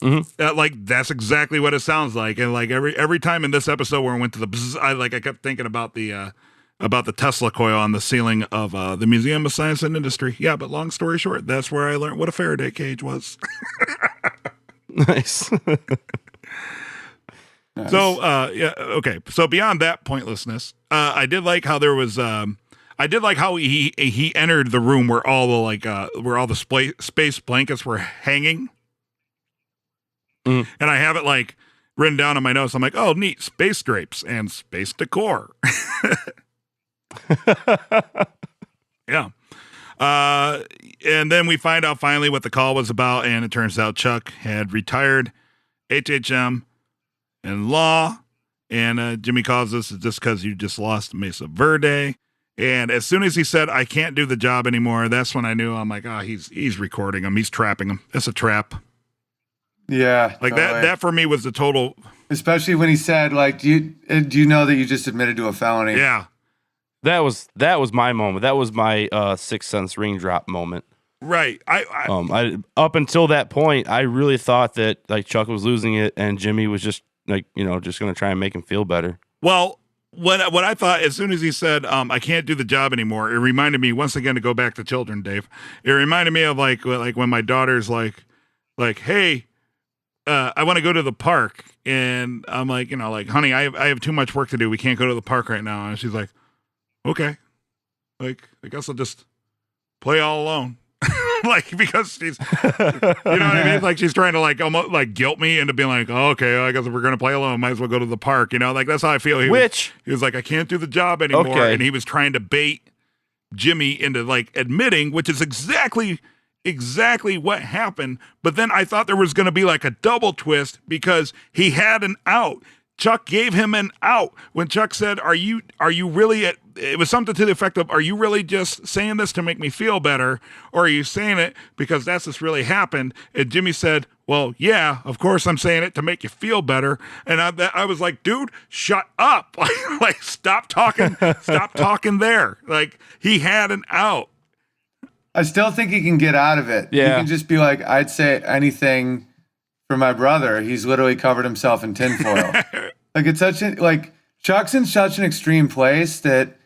Mm-hmm. Like that's exactly what it sounds like, and like every time in this episode where I went to the bzzz, I kept thinking about the Tesla coil on the ceiling of the Museum of Science and Industry. Yeah, but long story short, that's where I learned what a Faraday cage was. Nice. So okay. So beyond that pointlessness, I did like how there was. I did like how he entered the room where all the space blankets were hanging. Mm. And I have it like written down on my notes. I'm like, oh, neat, space drapes and space decor. Yeah. And then we find out finally what the call was about, and it turns out Chuck had retired HHM and law, and Jimmy calls this just because you just lost Mesa Verde. And as soon as he said, I can't do the job anymore, that's when I knew. I'm like, he's recording him. He's trapping him. It's a trap. Yeah. Like that for me was the total. Especially when he said, like, do you know that you just admitted to a felony? Yeah. That was my moment. That was my Sixth Sense ring drop moment. Right. I up until that point, I really thought that like Chuck was losing it and Jimmy was just like, just going to try and make him feel better. Well, what I thought as soon as he said, I can't do the job anymore, it reminded me once again to go back to children, Dave. It reminded me of like when my daughter's like, hey, I want to go to the park, and I'm like, honey, I have too much work to do. We can't go to the park right now. And she's like, okay, like I guess I'll just play all alone. Like, because she's, you know what I mean? Like, she's trying to like almost like guilt me into being like, oh, okay, I guess if we're gonna play alone, might as well go to the park. Like that's how I feel. He was like, I can't do the job anymore, okay. And he was trying to bait Jimmy into like admitting, which is exactly what happened. But then I thought there was going to be like a double twist because he had an out. Chuck gave him an out when Chuck said, are you really it was something to the effect of, are you really just saying this to make me feel better? Or are you saying it because that's just really happened? And Jimmy said, well, yeah, of course I'm saying it to make you feel better. And I was like, dude, shut up. Like, stop talking there. Like, he had an out. I still think he can get out of it. Yeah. He can just be like, I'd say anything for my brother. He's literally covered himself in tinfoil. Like, it's Chuck's in such an extreme place that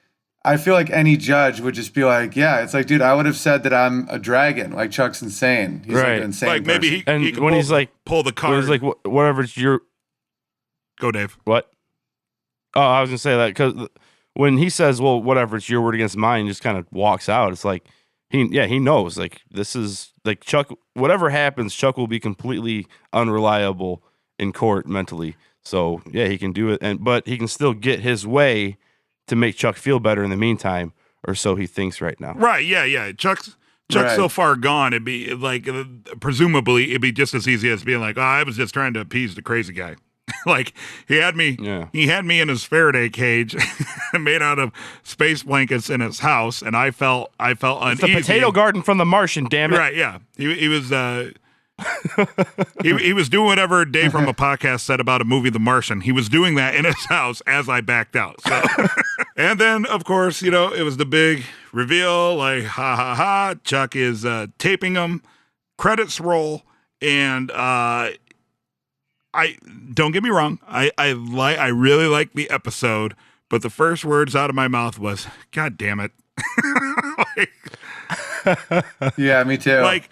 I feel like any judge would just be like, yeah, it's like, dude, I would have said that I'm a dragon. Like, Chuck's insane. He's like an insane like maybe person. he when he's like, pull the card. He's like, whatever it's your. Go, Dave. What? Oh, I was going to say that because when he says, well, whatever, it's your word against mine, just kind of walks out. It's like, he knows, like, this is, like, Chuck, whatever happens, Chuck will be completely unreliable in court mentally. So, yeah, he can do it, but he can still get his way to make Chuck feel better in the meantime, or so he thinks right now. Right, yeah. Chuck's so far gone, it'd be, like, presumably, it'd be just as easy as being like, oh, I was just trying to appease the crazy guy. Like, he had me in his Faraday cage made out of space blankets in his house, and I felt uneasy. It's the potato garden from The Martian, damn it. Right, yeah. He was he was doing whatever Dave from a podcast said about a movie, The Martian. He was doing that in his house as I backed out. So. And then, of course, it was the big reveal, like, ha, ha, ha, Chuck is taping him, credits roll, and don't get me wrong, I really like the episode, but the first words out of my mouth was, God damn it. Yeah, me too. Like,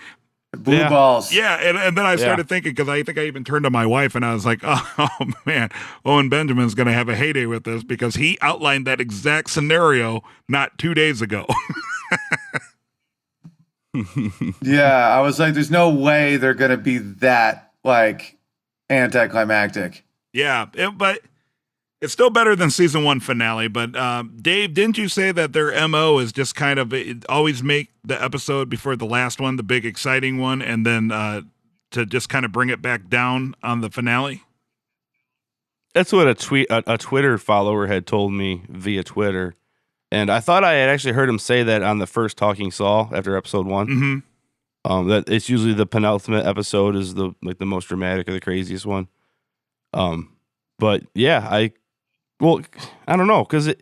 blue balls. Yeah, and then I started thinking, because I think I even turned to my wife and I was like, oh man, Owen Benjamin's going to have a heyday with this because he outlined that exact scenario not 2 days ago. Yeah, I was like, there's no way they're going to be that, like, anticlimactic. Yeah, but it's still better than season 1 finale. But Dave, didn't you say that their MO is just kind of always make the episode before the last one, the big exciting one, and then to just kind of bring it back down on the finale? That's what a Twitter follower had told me via Twitter, and I thought I had actually heard him say that on the first Talking Saul after episode 1. Mm-hmm. That it's usually the penultimate episode is the most dramatic or the craziest one. But yeah, I don't know, because it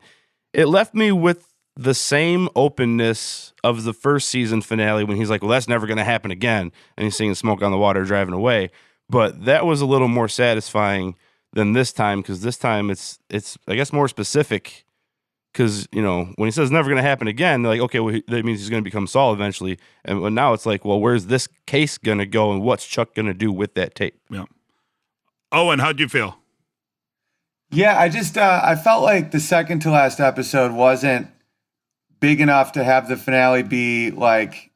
left me with the same openness of the first season finale when he's like, well, that's never going to happen again, and he's seeing smoke on the water driving away. But that was a little more satisfying than this time, because this time it's I guess more specific. Because, when he says never going to happen again, they're like, okay, well, that means he's going to become Saul eventually. And now it's like, well, where's this case going to go, and what's Chuck going to do with that tape? Yeah. Owen, how'd you feel? Yeah, I just I felt like the second to last episode wasn't big enough to have the finale be like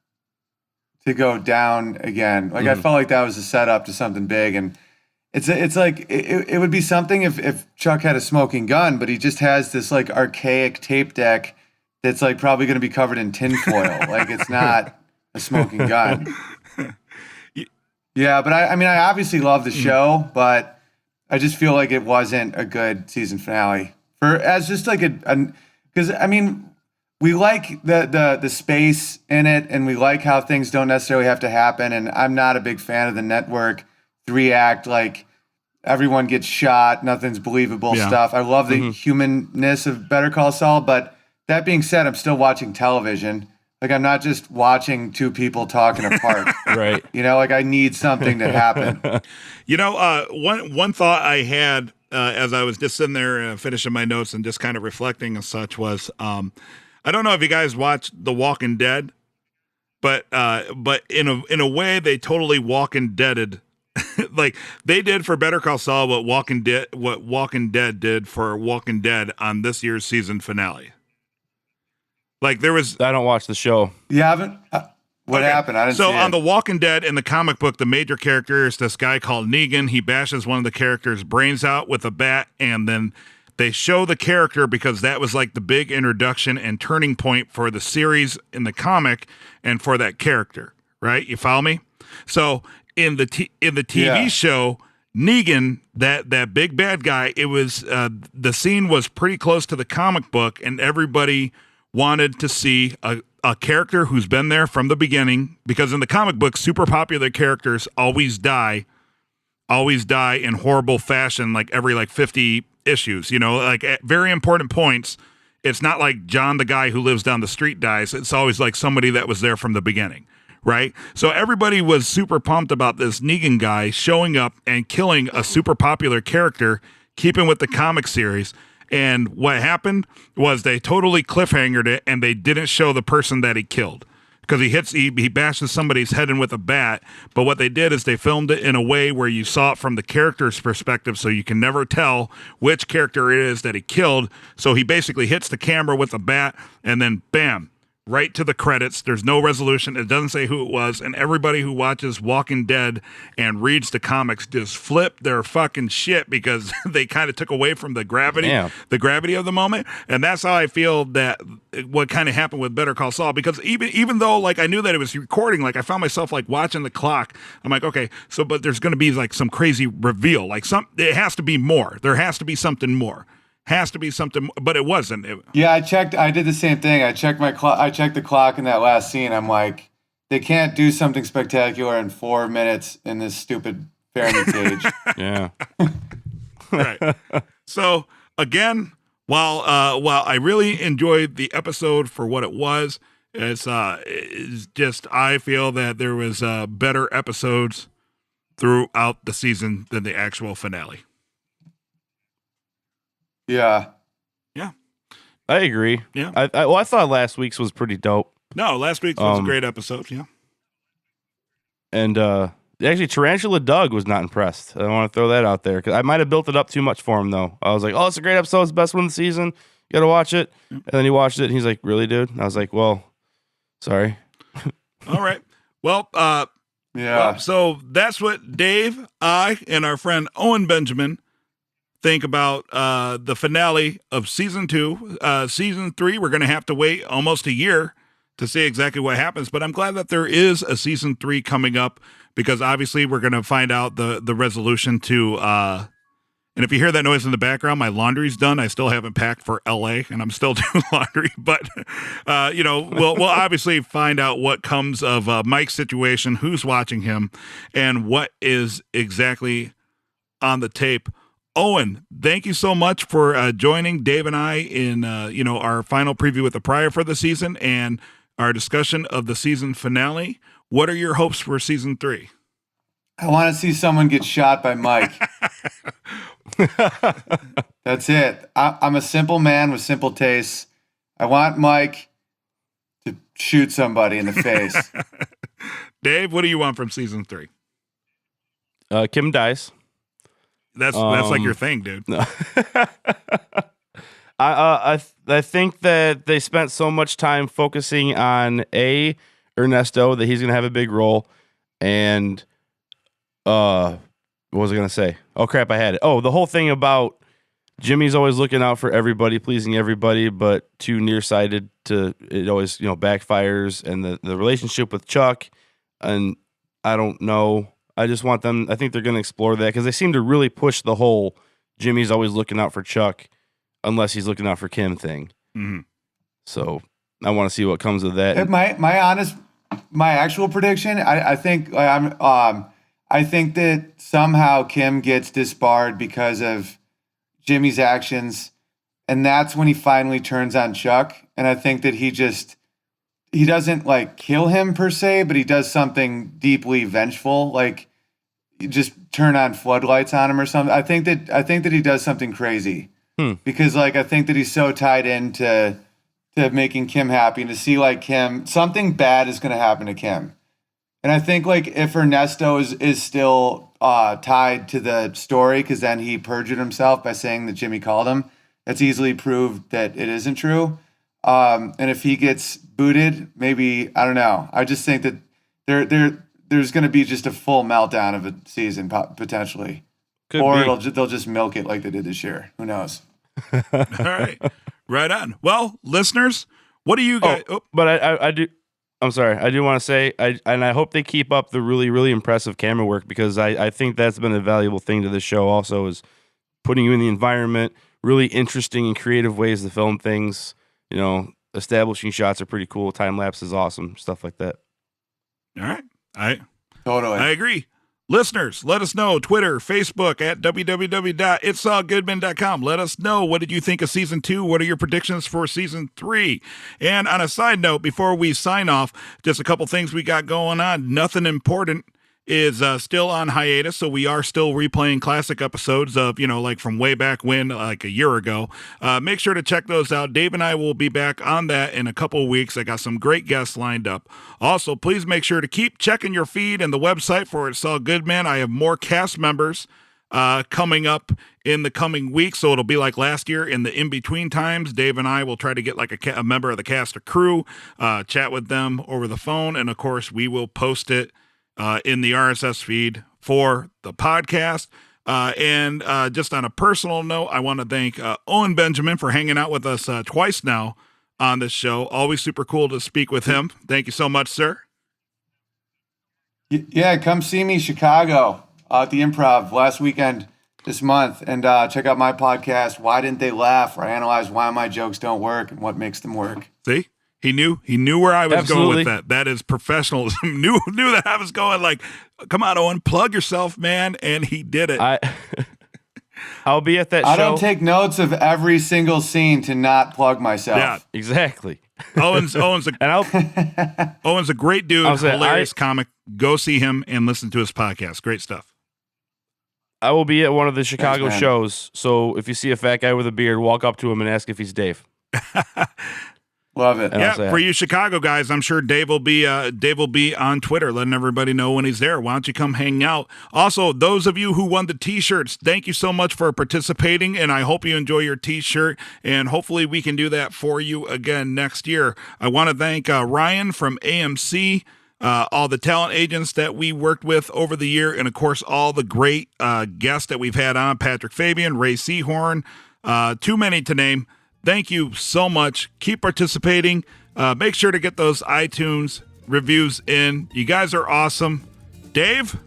to go down again. Like, I felt like that was a setup to something big, and it's like it would be something if Chuck had a smoking gun, but he just has this like archaic tape deck that's like probably going to be covered in tinfoil. Like, it's not a smoking gun. Yeah, but I mean, I obviously love the show, but I just feel like it wasn't a good season finale as just like because I mean, we like the space in it, and we like how things don't necessarily have to happen. And I'm not a big fan of the network 3-act, like, everyone gets shot, nothing's believable stuff. I love the humanness of Better Call Saul, but that being said, I'm still watching television. Like, I'm not just watching two people talk in a park. Right. Like, I need something to happen. One thought I had as I was just sitting there finishing my notes and just kind of reflecting and such was, I don't know if you guys watched The Walking Dead, but in a way they totally Walking Deaded, like they did for Better Call Saul what Walking Dead did for Walking Dead on this year's season finale. Like there was, I don't watch the show. You haven't? What happened? I didn't see it. So on The Walking Dead in the comic book, the major character is this guy called Negan. He bashes one of the characters' brains out with a bat, and then they show the character because that was like the big introduction and turning point for the series in the comic and for that character, right? You follow me? So in the TV show, Negan, that big bad guy, it was the scene was pretty close to the comic book, and everybody wanted to see a character who's been there from the beginning, because in the comic book, super popular characters always die in horrible fashion, like every 50 issues, like at very important points. It's not like John, the guy who lives down the street, dies. It's always like somebody that was there from the beginning, right? So everybody was super pumped about this Negan guy showing up and killing a super popular character, keeping with the comic series. And what happened was they totally cliffhangered it, and they didn't show the person that he killed because he bashes somebody's head in with a bat. But what they did is they filmed it in a way where you saw it from the character's perspective, so you can never tell which character it is that he killed. So he basically hits the camera with a bat, and then bam, right to the credits. There's no resolution. It doesn't say who it was. And everybody who watches Walking Dead and reads the comics just flip their fucking shit because they kind of took away from the gravity of the moment. And that's how I feel that what kind of happened with Better Call Saul, because even though like I knew that it was recording, like I found myself like watching the clock. I'm like, okay, so but there's going to be like some crazy reveal. Like it has to be more. There has to be something more. Has to be something, but it wasn't. Yeah, I did the same thing. I checked my clock. I checked the clock in that last scene. I'm like, they can't do something spectacular in 4 minutes in this stupid Fahrenheit cage. Yeah. Right. So again, while I really enjoyed the episode for what it was, it's just I feel that there was better episodes throughout the season than the actual finale. Yeah. Yeah. I agree. Yeah. I thought last week's was pretty dope. No, last week was a great episode. Yeah. And actually, Tarantula Doug was not impressed. I want to throw that out there because I might have built it up too much for him, though. I was like, oh, it's a great episode. It's the best one of the season. You got to watch it. And then he watched it, and he's like, really, dude? And I was like, well, sorry. All right. Well, yeah. Well, so that's what Dave, I, and our friend Owen Benjamin think about the finale of season 2. Season 3, we're going to have to wait almost a year to see exactly what happens, but I'm glad that there is a season 3 coming up, because obviously we're going to find out the resolution to and if you hear that noise in the background, my laundry's done. I still haven't packed for LA, and I'm still doing laundry, but we'll obviously find out what comes of Mike's situation, who's watching him, and what is exactly on the tape. Owen, thank you so much for joining Dave and I in our final preview with the Prior for the season and our discussion of the season finale. What are your hopes for season 3? I want to see someone get shot by Mike. That's it. I'm a simple man with simple tastes. I want Mike to shoot somebody in the face. Dave, what do you want from season 3? Kim dies. That's like your thing, dude. No. I think that they spent so much time focusing on Ernesto that he's gonna have a big role, and what was I gonna say? Oh crap, I had it. Oh, the whole thing about Jimmy's always looking out for everybody, pleasing everybody, but too nearsighted to it always backfires, and the relationship with Chuck, and I don't know. I just want them. I think they're going to explore that because they seem to really push the whole Jimmy's always looking out for Chuck, unless he's looking out for Kim thing. Mm-hmm. So I want to see what comes of that. My actual prediction, I think I think that somehow Kim gets disbarred because of Jimmy's actions, and that's when he finally turns on Chuck. And I think that he doesn't like kill him per se, but he does something deeply vengeful. Like just turn on floodlights on him or something. I think that he does something crazy because like I think that he's so tied into making Kim happy, and to see like Kim, something bad is going to happen to Kim. And I think like if Ernesto is still tied to the story, because then he perjured himself by saying that Jimmy called him, that's easily proved that it isn't true. And if he gets booted, maybe, I don't know. I just think that there's going to be just a full meltdown of a season potentially. Could or be. they'll just milk it like they did this year. Who knows? All right. Right on. Well, listeners, what do you guys... But I do... I'm sorry. I do want to say, I hope they keep up the really, really impressive camera work, because I think that's been a valuable thing to this show also, is putting you in the environment, really interesting and creative ways to film things. You know, establishing shots are pretty cool. Time lapse is awesome. Stuff like that. All right. Totally. I agree. Listeners, let us know. Twitter, Facebook, at www.itsallgoodmen.com. Let us know, what did you think of season 2? What are your predictions for season 3? And on a side note, before we sign off, just a couple things we got going on. Nothing Important is still on hiatus, so we are still replaying classic episodes of, like from way back when, like a year ago. Make sure to check those out. Dave and I will be back on that in a couple of weeks. I got some great guests lined up. Also, please make sure to keep checking your feed and the website for It's All Good Man. I have more cast members coming up in the coming weeks, so it'll be like last year in the in-between times. Dave and I will try to get like a member of the cast or crew, chat with them over the phone, and of course, we will post it in the RSS feed for the podcast. And just on a personal note, I want to thank Owen Benjamin for hanging out with us twice now on this show. Always super cool to speak with him. Thank you so much, sir. Yeah, come see me, Chicago, at the Improv last weekend this month, and check out my podcast, Why Didn't They Laugh, where I analyze why my jokes don't work and what makes them work. See? He knew where I was Absolutely. going with that. That is professionalism. knew that I was going like, come on, Owen, plug yourself, man. And he did it. I'll be at that show. I don't take notes of every single scene to not plug myself. Yeah, exactly. Owen's a great dude, hilarious comic. Go see him and listen to his podcast. Great stuff. I will be at one of the Chicago shows. So if you see a fat guy with a beard, walk up to him and ask if he's Dave. Love it. Yeah, for you Chicago guys, I'm sure Dave will be on Twitter letting everybody know when he's there. Why don't you come hang out? Also, those of you who won the T-shirts, thank you so much for participating, and I hope you enjoy your T-shirt, and hopefully we can do that for you again next year. I want to thank Ryan from AMC, all the talent agents that we worked with over the year, and of course all the great guests that we've had on, Patrick Fabian, Ray Seahorn, too many to name. Thank you so much. Keep participating. Make sure to get those iTunes reviews in. You guys are awesome. Dave?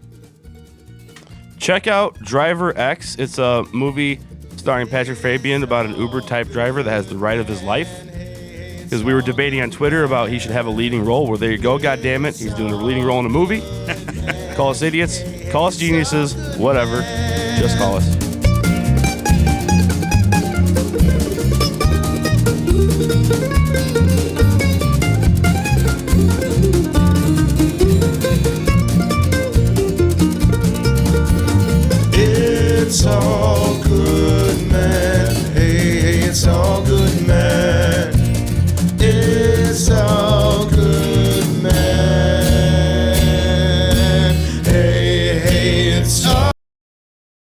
Check out Driver X. It's a movie starring Patrick Fabian about an Uber-type driver that has the ride of his life. Because we were debating on Twitter about he should have a leading role. Well, there you go, goddammit. He's doing a leading role in a movie. Call us idiots. Call us geniuses. Whatever. Just call us. It's all good, man. Hey, it's all good.